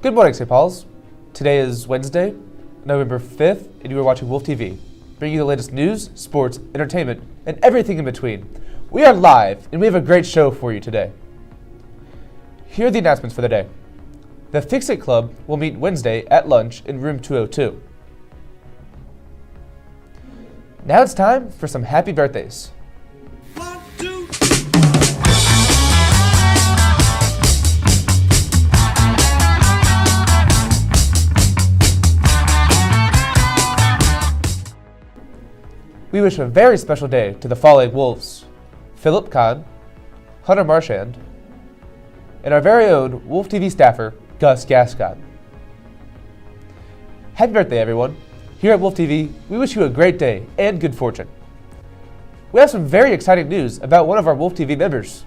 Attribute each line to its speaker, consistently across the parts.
Speaker 1: Good morning, St. Paul's. Today is Wednesday, November 5th, and you are watching Wolf TV, bringing you the latest news, sports, entertainment, and everything in between. We are live, and we have a great show for you today. Here are the announcements for the day. The Fix-It Club will meet Wednesday at lunch in room 202. Now it's time for some happy birthdays. We wish a very special day to the following Wolves: Philip Kahn, Hunter Marchand, and our very own Wolf TV staffer, Gus Gascott. Happy birthday, everyone. Here at Wolf TV, we wish you a great day and good fortune. We have some very exciting news about one of our Wolf TV members.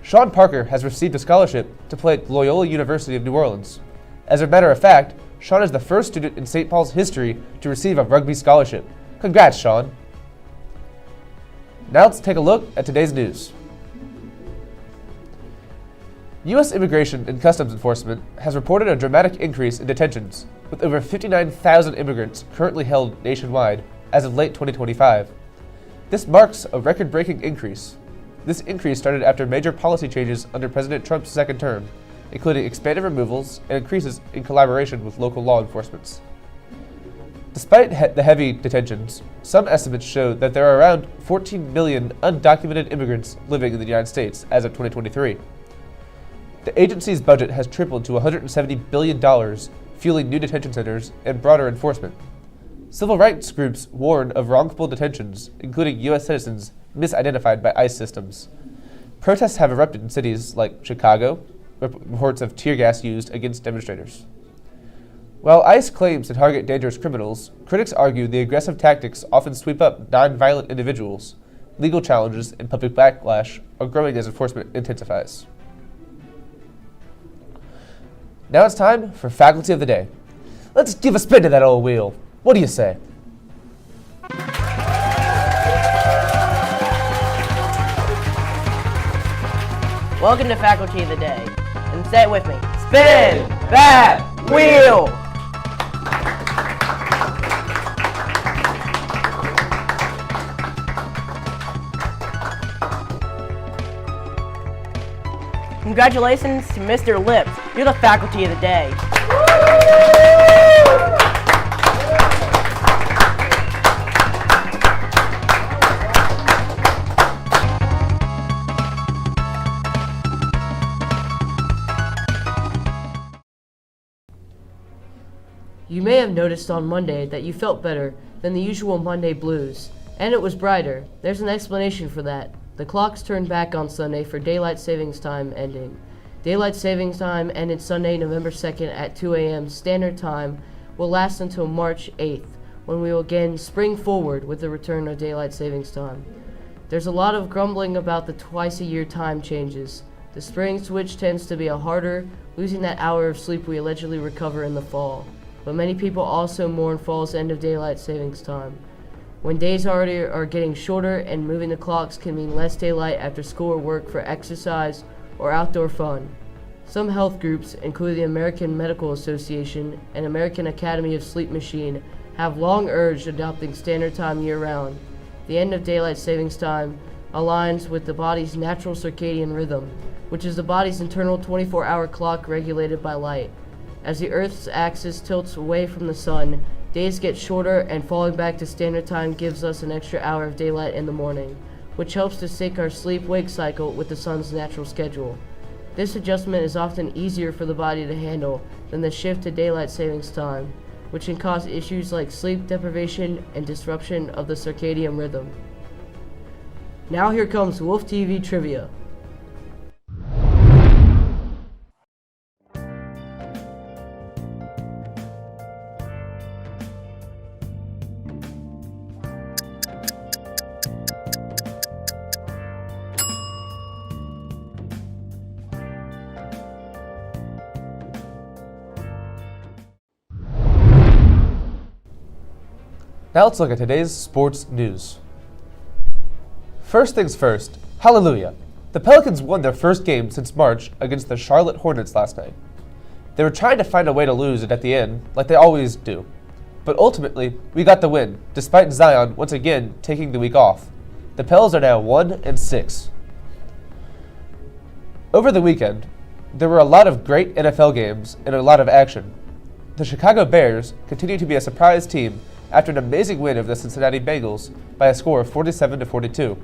Speaker 1: Sean Parker has received a scholarship to play at Loyola University of New Orleans. As a matter of fact, Sean is the first student in St. Paul's history to receive a rugby scholarship. Congrats, Sean. Now let's take a look at today's news. U.S. Immigration and Customs Enforcement has reported a dramatic increase in detentions, with over 59,000 immigrants currently held nationwide as of late 2025. This marks a record-breaking increase. This increase started after major policy changes under President Trump's second term, including expanded removals and increases in collaboration with local law enforcement. Despite the heavy detentions, some estimates show that there are around 14 million undocumented immigrants living in the United States as of 2023. The agency's budget has tripled to $170 billion, fueling new detention centers and broader enforcement. Civil rights groups warn of wrongful detentions, including U.S. citizens misidentified by ICE systems. Protests have erupted in cities like Chicago, reports of tear gas used against demonstrators. While ICE claims to target dangerous criminals, critics argue the aggressive tactics often sweep up non-violent individuals. Legal challenges and public backlash are growing as enforcement intensifies. Now it's time for Faculty of the Day. Let's give a spin to that old wheel. What do you say?
Speaker 2: Welcome to Faculty of the Day. And say it with me. Spin that wheel! Congratulations to Mr. Lips. You're the Faculty of the Day. You may have noticed on Monday that you felt better than the usual Monday blues, and it was brighter. There's an explanation for that. The clocks turned back on Sunday for Daylight Savings Time ending. Daylight Savings Time ended Sunday, November 2nd at 2 a.m. Standard Time will last until March 8th, when we will again spring forward with the return of Daylight Savings Time. There's a lot of grumbling about the twice-a-year time changes. The spring switch tends to be harder, losing that hour of sleep we allegedly recover in the fall. But many people also mourn fall's end of Daylight Savings Time, when days already are getting shorter and moving the clocks can mean less daylight after school or work for exercise or outdoor fun. Some health groups, including the American Medical Association and American Academy of Sleep Machine, have long urged adopting standard time year-round. The end of Daylight Savings Time aligns with the body's natural circadian rhythm, which is the body's internal 24-hour clock regulated by light. As the Earth's axis tilts away from the sun, days get shorter, and falling back to standard time gives us an extra hour of daylight in the morning, which helps to sync our sleep-wake cycle with the sun's natural schedule. This adjustment is often easier for the body to handle than the shift to Daylight Savings Time, which can cause issues like sleep deprivation and disruption of the circadian rhythm. Now here comes Wolf TV Trivia.
Speaker 1: Now let's look at today's sports news. First things first, hallelujah. The Pelicans won their first game since March against the Charlotte Hornets last night. They were trying to find a way to lose it at the end, like they always do. But ultimately, we got the win, despite Zion once again taking the week off. The Pels are now 1-6. Over the weekend, there were a lot of great NFL games and a lot of action. The Chicago Bears continue to be a surprise team after an amazing win over the Cincinnati Bengals by a score of 47-42.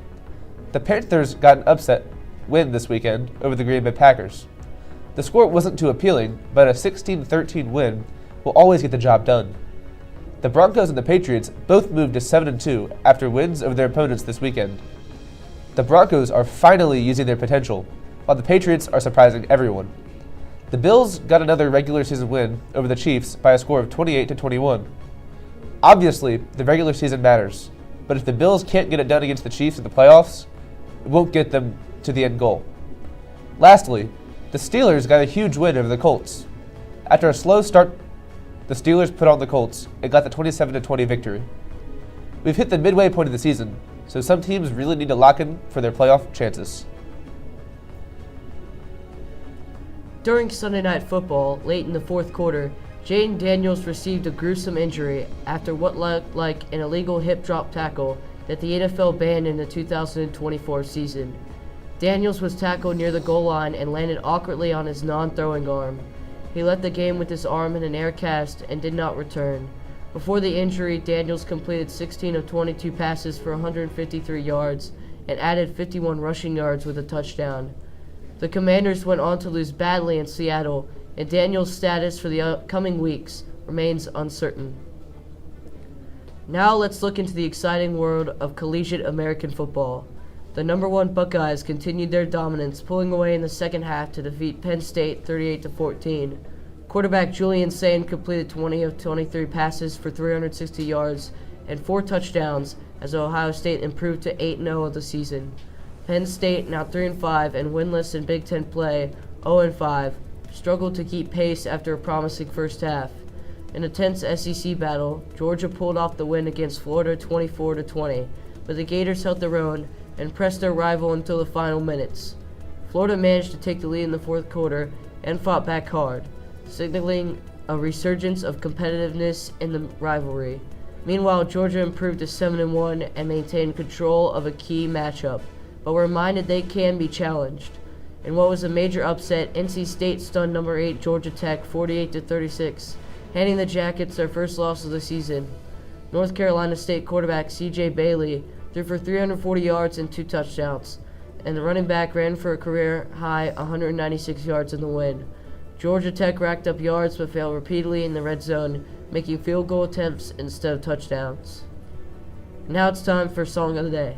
Speaker 1: The Panthers got an upset win this weekend over the Green Bay Packers. The score wasn't too appealing, but a 16-13 win will always get the job done. The Broncos and the Patriots both moved to 7-2 after wins over their opponents this weekend. The Broncos are finally using their potential, while the Patriots are surprising everyone. The Bills got another regular season win over the Chiefs by a score of 28-21. Obviously, the regular season matters, but if the Bills can't get it done against the Chiefs in the playoffs, it won't get them to the end goal. Lastly, the Steelers got a huge win over the Colts. After a slow start, the Steelers put on the Colts and got the 27-20 victory. We've hit the midway point of the season, so some teams really need to lock in for their playoff chances.
Speaker 2: During Sunday Night Football, late in the fourth quarter, Jaden Daniels received a gruesome injury after what looked like an illegal hip drop tackle that the NFL banned in the 2024 season. Daniels was tackled near the goal line and landed awkwardly on his non-throwing arm. He left the game with his arm in an air cast and did not return. Before the injury, Daniels completed 16 of 22 passes for 153 yards and added 51 rushing yards with a touchdown. The Commanders went on to lose badly in Seattle, and Daniels' status for the upcoming weeks remains uncertain. Now let's look into the exciting world of collegiate American football. The number 1 Buckeyes continued their dominance, pulling away in the second half to defeat Penn State 38-14. Quarterback Julian Sain completed 20 of 23 passes for 360 yards and 4 touchdowns as Ohio State improved to 8-0 of the season. Penn State, now 3-5 and winless in Big Ten play, 0-5, struggled to keep pace after a promising first half. In a tense SEC battle, Georgia pulled off the win against Florida 24-20, but the Gators held their own and pressed their rival until the final minutes. Florida managed to take the lead in the fourth quarter and fought back hard, signaling a resurgence of competitiveness in the rivalry. Meanwhile, Georgia improved to 7-1 and maintained control of a key matchup, but were reminded they can be challenged. In what was a major upset, NC State stunned number 8 Georgia Tech 48-36, handing the Jackets their first loss of the season. North Carolina State quarterback C.J. Bailey threw for 340 yards and 2 touchdowns, and the running back ran for a career-high 196 yards in the win. Georgia Tech racked up yards but failed repeatedly in the red zone, making field goal attempts instead of touchdowns. Now it's time for Song of the Day.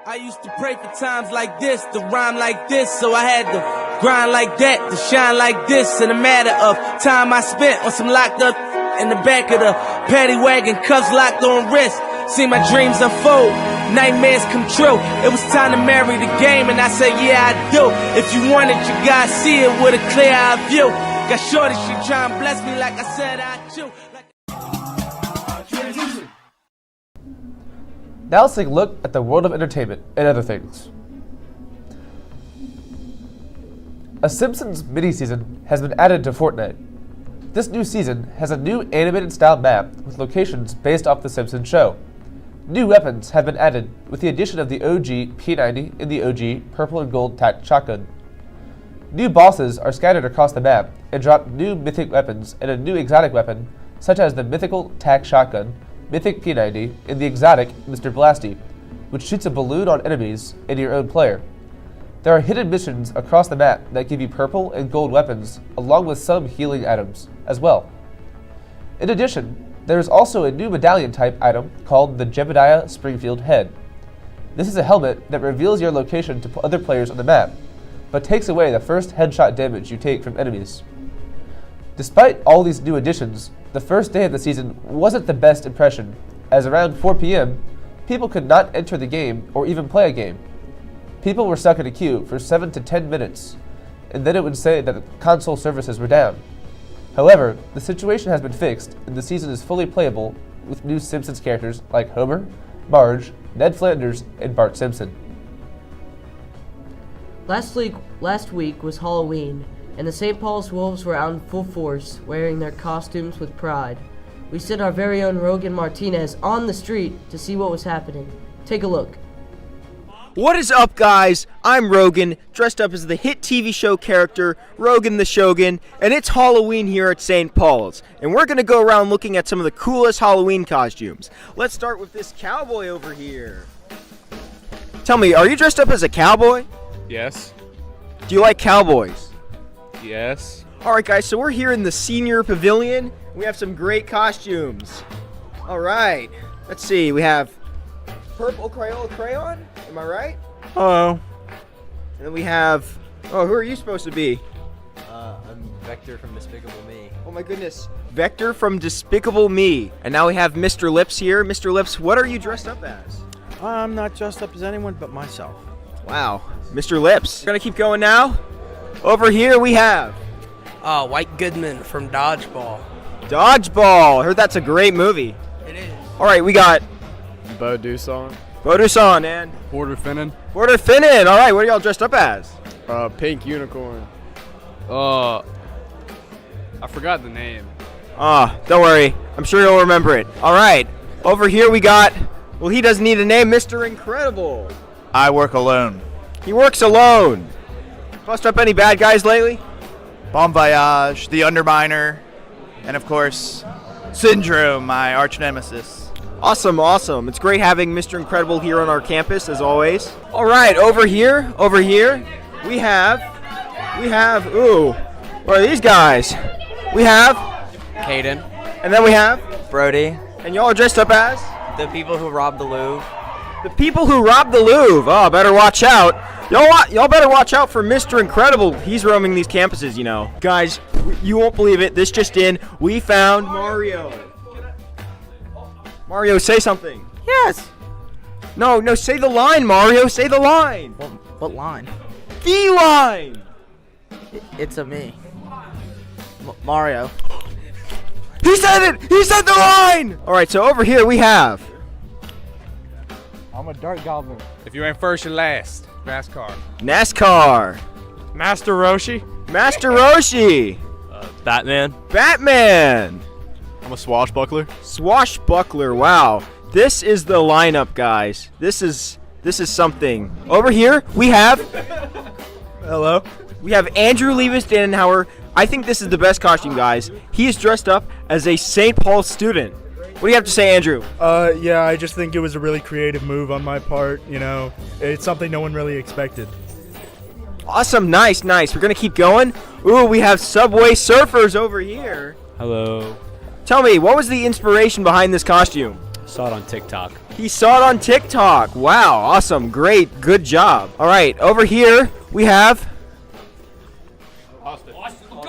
Speaker 3: I used to pray for times like this, to rhyme like this, so I had to grind like that, to shine like this. In a matter of time I spent on some locked up in the back of the paddy wagon, cuffs locked on wrist. See my dreams unfold, nightmares come true. It was time to marry the game, and I said, yeah, I do. If you want it, you gotta see it with a clear eye view. Got shorty, she try and bless me like I said I do.
Speaker 1: Now let's take a look at the world of entertainment and other things. A Simpsons mini-season has been added to Fortnite. This new season has a new animated-style map with locations based off the Simpsons show. New weapons have been added with the addition of the OG P90 and the OG purple and gold tac shotgun. New bosses are scattered across the map and drop new mythic weapons and a new exotic weapon such as the mythical tac shotgun, Mythic P90, and the exotic Mr. Blasty, which shoots a balloon on enemies and your own player. There are hidden missions across the map that give you purple and gold weapons, along with some healing items as well. In addition, there is also a new medallion type item called the Jebediah Springfield Head. This is a helmet that reveals your location to other players on the map, but takes away the first headshot damage you take from enemies. Despite all these new additions, the first day of the season wasn't the best impression, as around 4 p.m., people could not enter the game or even play a game. People were stuck in a queue for 7 to 10 minutes, and then it would say that the console services were down. However, the situation has been fixed, and the season is fully playable with new Simpsons characters like Homer, Marge, Ned Flanders, and Bart Simpson.
Speaker 2: Last week was Halloween, and the St. Paul's Wolves were out in full force, wearing their costumes with pride. We sent our very own Rogan Martinez on the street to see what was happening. Take a look.
Speaker 4: What is up, guys? I'm Rogan, dressed up as the hit TV show character, Rogan the Shogun, and it's Halloween here at St. Paul's. And we're going to go around looking at some of the coolest Halloween costumes. Let's start with this cowboy over here. Tell me, are you dressed up as a cowboy?
Speaker 5: Yes.
Speaker 4: Do you like cowboys?
Speaker 5: Yes.
Speaker 4: Alright, guys, so we're here in the Senior Pavilion. We have some great costumes. Alright, let's see, we have purple Crayola crayon, am I right?
Speaker 6: Hello.
Speaker 4: And then we have, who are you supposed to be?
Speaker 6: I'm Vector from Despicable Me.
Speaker 4: Oh my goodness, Vector from Despicable Me. And now we have Mr. Lips here. Mr. Lips, what are you dressed up as?
Speaker 6: I'm not dressed up as anyone but myself.
Speaker 4: Wow, Mr. Lips. We're gonna keep going now. Over here we have
Speaker 7: White Goodman from Dodgeball.
Speaker 4: Dodgeball. Heard that's a great movie.
Speaker 7: It is.
Speaker 4: Alright, we got
Speaker 5: Bo Doosan.
Speaker 4: Bodusan and
Speaker 5: Porter Finnan.
Speaker 4: Porter Finnan. Alright, what are y'all dressed up as?
Speaker 5: Pink Unicorn. I forgot the name.
Speaker 4: Don't worry. I'm sure you'll remember it. Alright, over here we got, well, he doesn't need a name, Mr. Incredible.
Speaker 6: I work alone.
Speaker 4: He works alone. Bust up any bad guys lately?
Speaker 6: Bon Voyage, The Underminer, and of course, Syndrome, my arch nemesis.
Speaker 4: Awesome, awesome. It's great having Mr. Incredible here on our campus, as always. All right, over here, we have, ooh, what are these guys? We have,
Speaker 7: Caden.
Speaker 4: and then we have,
Speaker 7: Brody.
Speaker 4: and y'all are dressed up as?
Speaker 7: The people who robbed the Louvre.
Speaker 4: The people who robbed the Louvre. Oh, better watch out. Y'all better watch out for Mr. Incredible. He's roaming these campuses, you know. Guys, you won't believe it. This just in. We found Mario. Mario, say something.
Speaker 7: Yes.
Speaker 4: No, say the line, Mario. Say the line.
Speaker 7: What line?
Speaker 4: The line.
Speaker 7: It's a me. Mario.
Speaker 4: He said it. He said the line. All right, so over here we have.
Speaker 5: I'm a Dark Goblin. If you ain't first, you're last.
Speaker 4: NASCAR.
Speaker 5: Master Roshi.
Speaker 4: Master Roshi.
Speaker 5: Batman.
Speaker 4: Batman.
Speaker 5: I'm a swashbuckler.
Speaker 4: Swashbuckler. Wow. This is the lineup, guys. This is something. Over here we have.
Speaker 6: Hello.
Speaker 4: We have Andrew Levis Dannenhauer. I think this is the best costume, guys. He is dressed up as a St. Paul student. What do you have to say, Andrew?
Speaker 8: Yeah, I just think it was a really creative move on my part. You know, it's something no one really expected.
Speaker 4: Awesome, nice. We're gonna keep going. Ooh, we have Subway Surfers over here.
Speaker 9: Hello.
Speaker 4: Tell me, what was the inspiration behind this costume?
Speaker 9: Saw it on TikTok.
Speaker 4: He saw it on TikTok. Wow, awesome, great, good job. All right, over here we have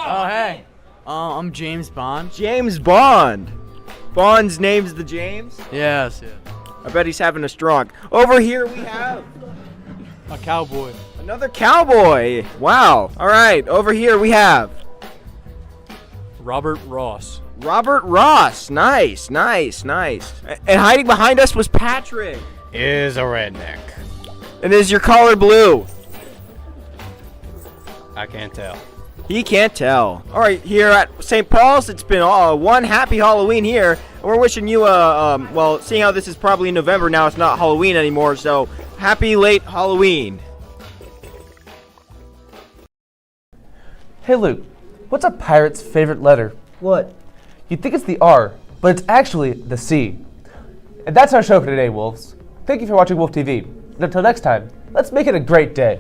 Speaker 7: Oh, hey. I'm James Bond.
Speaker 4: James Bond. Bond's name's the James.
Speaker 7: Yes.
Speaker 4: I bet he's having a strong. Over here we have
Speaker 9: A cowboy.
Speaker 4: another cowboy. Wow. All right, over here we have
Speaker 9: Robert Ross.
Speaker 4: Robert Ross. Nice. And hiding behind us was Patrick.
Speaker 9: Is a redneck.
Speaker 4: And is your collar blue?
Speaker 9: I can't tell.
Speaker 4: He can't tell. All right, here at St. Paul's, it's been one happy Halloween here. And we're wishing you well, seeing how this is probably in November now, it's not Halloween anymore, so happy late Halloween.
Speaker 1: Hey Luke, what's a pirate's favorite letter?
Speaker 2: What?
Speaker 1: You'd think it's the R, but it's actually the C. And that's our show for today, Wolves. Thank you for watching Wolf TV. And until next time, let's make it a great day.